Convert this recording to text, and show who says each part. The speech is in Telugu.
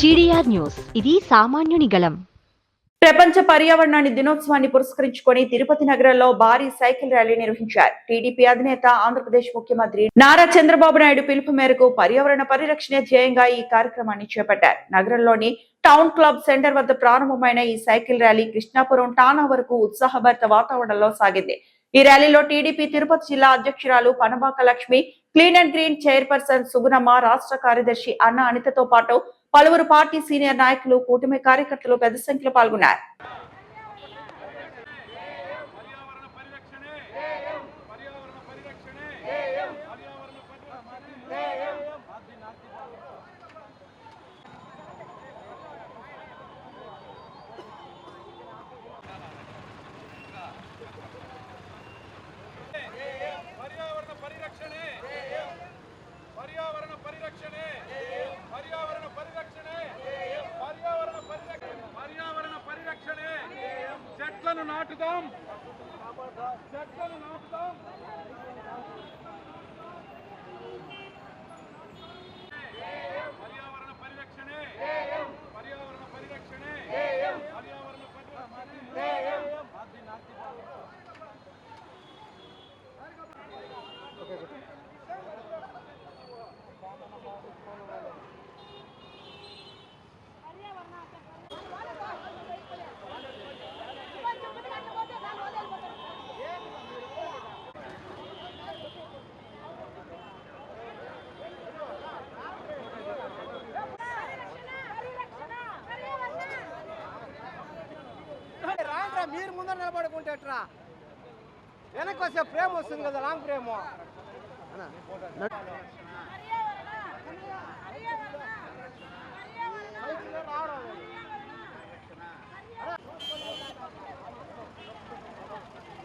Speaker 1: జీడీఆర్ న్యూస్, ఇది సామాన్యుని గళం.
Speaker 2: ప్రపంచ పర్యావరణాన్ని దినోత్సవాన్ని పురస్కరించుకొని తిరుపతి నగరంలో భారీ సైకిల్ ర్యాలీ నిర్వహించారు. టీడీపీ అధినేత, ఆంధ్రప్రదేశ్ ముఖ్యమంత్రి నారా చంద్రబాబు నాయుడు పిలుపు మేరకు పర్యావరణ పరిరక్షణే ధ్యేయంగా ఈ కార్యక్రమాన్ని చేపట్టారు. నగరంలోని టౌన్ క్లబ్ సెంటర్ వద్ద ప్రారంభమైన ఈ సైకిల్ ర్యాలీ కృష్ణాపురం టానా వరకు ఉత్సాహభరిత వాతావరణంలో సాగింది. ఈ ర్యాలీలో టీడీపీ తిరుపతి జిల్లా అధ్యక్షురాలు Panabaka Lakshmi, clean and green chairperson Sugunamma, రాష్ట్ర కార్యదర్శి అన్న అనితతో పాటు పలువురు పార్టీ సీనియర్ నాయకులు, కూటమి కార్యకర్తలు పెద్ద సంఖ్యలో పాల్గొన్నారు.
Speaker 3: చెట్లను నాటుదాం, చెట్లను నాటుదాం. పర్యావరణ పరిరక్షణే, పర్యావరణ పరిరక్షణే, పర్యావరణ పరిరక్షణే.
Speaker 4: మీరు ముందర నిలబడుకుంటేట్రా వెనక్కి వస్తే ప్రేమ వస్తుంది కదా, లాంగ్ ప్రేమ.